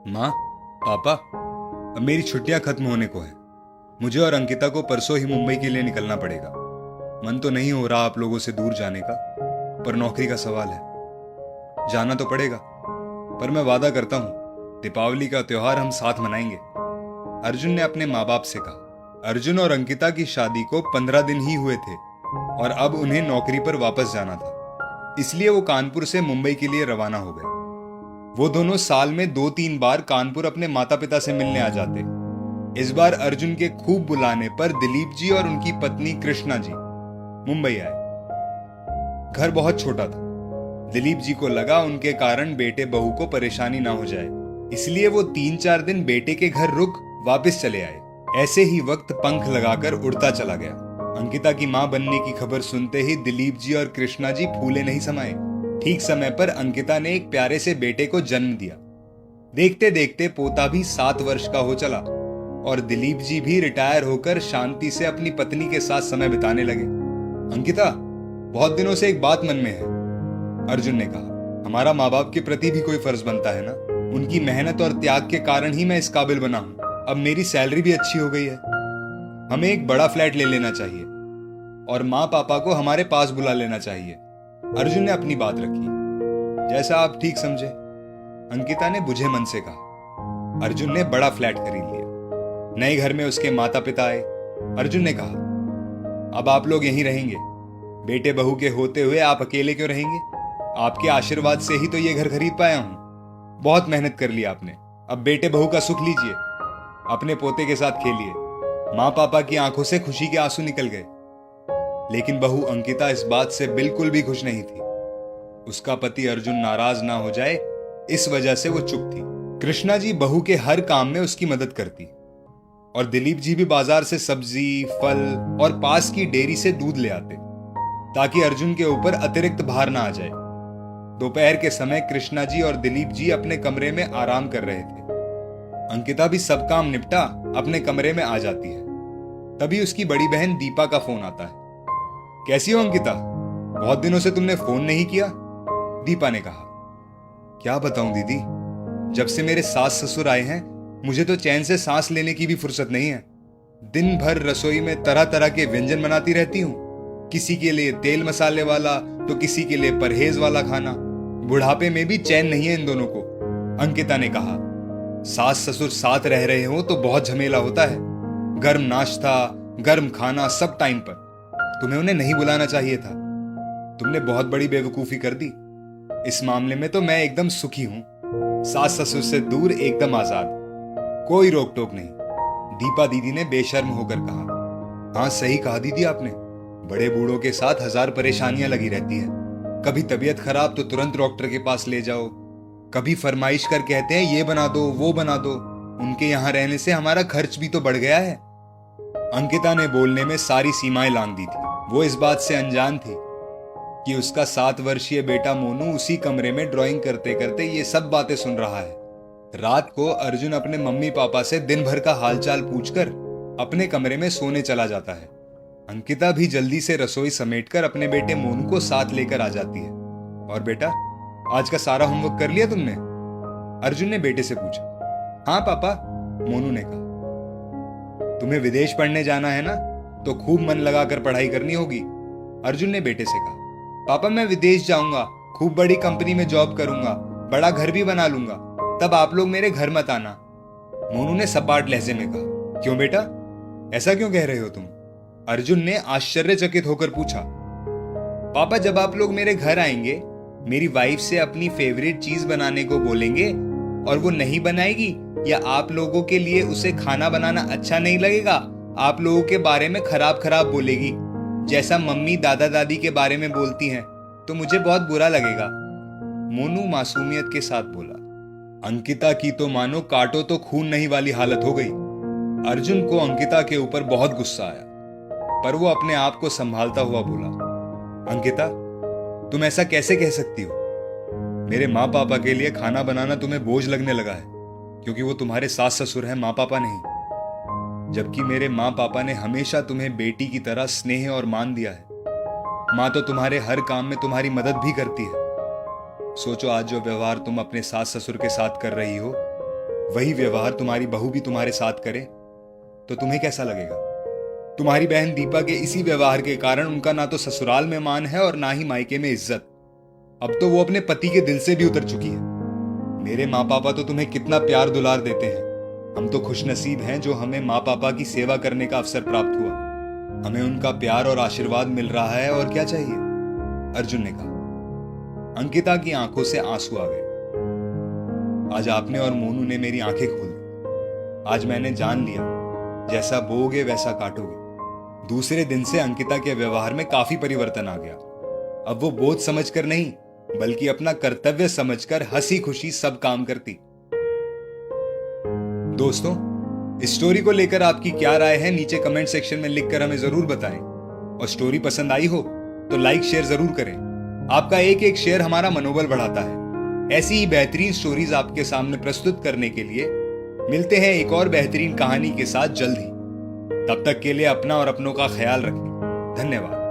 माँ, पापा, अब मेरी छुट्टियां खत्म होने को है। मुझे और अंकिता को परसों ही मुंबई के लिए निकलना पड़ेगा। मन तो नहीं हो रहा आप लोगों से दूर जाने का, पर नौकरी का सवाल है। जाना तो पड़ेगा, पर मैं वादा करता हूँ दीपावली का त्योहार हम साथ मनाएंगे। अर्जुन ने अपने माँ बाप से कहा। अर्जुन और अंकिता की शादी को 15 दिन ही हुए थे और अब उन्हें नौकरी पर वापस जाना था, इसलिए वो कानपुर से मुंबई के लिए रवाना हो गए। वो दोनों साल में 2-3 बार कानपुर अपने माता पिता से मिलने आ जाते। इस बार अर्जुन के खूब बुलाने पर दिलीप जी और उनकी पत्नी कृष्णा जी मुंबई आए। घर बहुत छोटा था। दिलीप जी को लगा उनके कारण बेटे बहू को परेशानी ना हो जाए, इसलिए वो 3-4 दिन बेटे के घर रुक वापस चले आए। ऐसे ही वक्त पंख लगाकर उड़ता चला गया। अंकिता की मां बनने की खबर सुनते ही दिलीप जी और कृष्णा जी फूले नहीं समाये। ठीक समय पर अंकिता ने एक प्यारे से बेटे को जन्म दिया। देखते देखते पोता भी 7 वर्ष का हो चला और दिलीप जी भी रिटायर होकर शांति से अपनी पत्नी के साथ समय बिताने लगे। अंकिता, बहुत दिनों से एक बात मन में है, अर्जुन ने कहा। हमारा माँ बाप के प्रति भी कोई फर्ज बनता है ना। उनकी मेहनत और त्याग के कारण ही मैं इस काबिल बना हूं। अब मेरी सैलरी भी अच्छी हो गई है। हमें एक बड़ा फ्लैट ले लेना चाहिए और माँ पापा को हमारे पास बुला लेना चाहिए। अर्जुन ने अपनी बात रखी। जैसा आप ठीक समझे, अंकिता ने बुझे मन से कहा। अर्जुन ने बड़ा फ्लैट खरीद लिया। नए घर में उसके माता पिता आए। अर्जुन ने कहा, अब आप लोग यहीं रहेंगे। बेटे बहू के होते हुए आप अकेले क्यों रहेंगे? आपके आशीर्वाद से ही तो ये घर खरीद पाया हूं। बहुत मेहनत कर ली आपने। अब बेटे बहू का सुख लीजिए, अपने पोते के साथ खेलिए। माँ पापा की आंखों से खुशी के आंसू निकल गए। लेकिन बहू अंकिता इस बात से बिल्कुल भी खुश नहीं थी। उसका पति अर्जुन नाराज ना हो जाए, इस वजह से वो चुप थी। कृष्णा जी बहू के हर काम में उसकी मदद करती और दिलीप जी भी बाजार से सब्जी, फल और पास की डेयरी से दूध ले आते ताकि अर्जुन के ऊपर अतिरिक्त भार ना आ जाए। दोपहर के समय कृष्णा जी और दिलीप जी अपने कमरे में आराम कर रहे थे। अंकिता भी सब काम निपटा अपने कमरे में आ जाती है। तभी उसकी बड़ी बहन दीपा का फोन आता है। कैसी हो अंकिता? बहुत दिनों से तुमने फोन नहीं किया, दीपा ने कहा। क्या बताऊं दीदी, जब से मेरे सास ससुर आए हैं मुझे तो चैन से सांस लेने की भी फुर्सत नहीं है। दिन भर रसोई में तरह तरह के व्यंजन बनाती रहती हूँ। किसी के लिए तेल मसाले वाला तो किसी के लिए परहेज वाला खाना। बुढ़ापे में भी चैन नहीं है इन दोनों को, अंकिता ने कहा। सास ससुर साथ रह रहे हो तो बहुत झमेला होता है। गर्म नाश्ता, गर्म खाना, सब टाइम पर। तुम्हें उन्हें नहीं बुलाना चाहिए था। तुमने बहुत बड़ी बेवकूफी कर दी। इस मामले में तो मैं एकदम सुखी हूं। सास ससुर से दूर, एकदम आजाद, कोई रोक टोक नहीं, दीपा दीदी ने बेशर्म होकर कहा। हाँ, सही कहा दीदी आपने। बड़े बूढ़ों के साथ 1000 परेशानियां लगी रहती है। कभी तबीयत खराब तो तुरंत डॉक्टर के पास ले जाओ, कभी फरमाइश कर कहते हैं ये बना दो वो बना दो। उनके यहां रहने से हमारा खर्च भी तो बढ़ गया है। अंकिता ने बोलने में सारी सीमाएं लांघ दी थी। वो इस बात से अनजान थी कि उसका 7 वर्षीय बेटा मोनू उसी कमरे में ड्राइंग करते करते ये सब बातें सुन रहा है। रात को अर्जुन अपने मम्मी पापा से दिन भर का हालचाल पूछकर अपने कमरे में सोने चला जाता है। अंकिता भी जल्दी से रसोई समेटकर अपने बेटे मोनू को साथ लेकर आ जाती है। और बेटा, आज का सारा होमवर्क कर लिया तुमने? अर्जुन ने बेटे से पूछा। हाँ पापा, मोनू ने कहा। तुम्हें विदेश पढ़ने जाना है ना, तो खूब मन लगाकर पढ़ाई करनी होगी, अर्जुन ने बेटे से कहा। पापा, मैं विदेश जाऊंगा, खूब बड़ी कंपनी में जॉब करूंगा, बड़ा घर भी बना लूंगा, तब आप लोग मेरे घर मत आना, मोनू ने सपाट लहजे में कहा। क्यों बेटा, ऐसा क्यों कह रहे हो तुम? अर्जुन ने आश्चर्यचकित होकर पूछा। पापा, जब आप लोग मेरे घर आएंगे, मेरी वाइफ से अपनी फेवरेट चीज बनाने को बोलेंगे और वो नहीं बनाएगी, या आप लोगों के लिए उसे खाना बनाना अच्छा नहीं लगेगा, आप लोगों के बारे में खराब खराब बोलेगी, जैसा मम्मी दादा दादी के बारे में बोलती हैं, तो मुझे बहुत बुरा लगेगा, मोनू मासूमियत के साथ बोला। अंकिता की तो मानो काटो तो खून नहीं वाली हालत हो गई। अर्जुन को अंकिता के ऊपर बहुत गुस्सा आया, पर वो अपने आप को संभालता हुआ बोला। अंकिता, तुम ऐसा कैसे कह सकती हो? मेरे माँ पापा के लिए खाना बनाना तुम्हें बोझ लगने लगा है क्योंकि वो तुम्हारे सास ससुर हैं, माँ पापा नहीं। जबकि मेरे माँ पापा ने हमेशा तुम्हें बेटी की तरह स्नेह और मान दिया है। माँ तो तुम्हारे हर काम में तुम्हारी मदद भी करती है। सोचो, आज जो व्यवहार तुम अपने सास ससुर के साथ कर रही हो, वही व्यवहार तुम्हारी बहू भी तुम्हारे साथ करे तो तुम्हें कैसा लगेगा? तुम्हारी बहन दीपा के इसी व्यवहार के कारण उनका ना तो ससुराल में मान है और ना ही मायके में इज्जत। अब तो वो अपने पति के दिल से भी उतर चुकी है। मेरे माँ पापा तो तुम्हें कितना प्यार दुलार देते हैं। हम तो खुशनसीब हैं जो हमें माँ पापा की सेवा करने का अवसर प्राप्त हुआ। हमें उनका प्यार और आशीर्वाद मिल रहा है, और क्या चाहिए? अर्जुन ने कहा। अंकिता की आंखों से आंसू आ गए। आज आपने और मोनू ने मेरी आंखें खोल दी। आज मैंने जान लिया, जैसा बोओगे वैसा काटोगे। दूसरे दिन से अंकिता के व्यवहार में काफी परिवर्तन आ गया। अब वो बोझ समझकर नहीं, बल्कि अपना कर्तव्य समझकर हंसी खुशी सब काम करती। दोस्तों, इस स्टोरी को लेकर आपकी क्या राय है नीचे कमेंट सेक्शन में लिखकर हमें जरूर बताएं। और स्टोरी पसंद आई हो तो लाइक शेयर जरूर करें। आपका एक एक शेयर हमारा मनोबल बढ़ाता है। ऐसी ही बेहतरीन स्टोरीज आपके सामने प्रस्तुत करने के लिए मिलते हैं एक और बेहतरीन कहानी के साथ जल्द ही। तब तक के लिए अपना और अपनों का ख्याल रखें। धन्यवाद।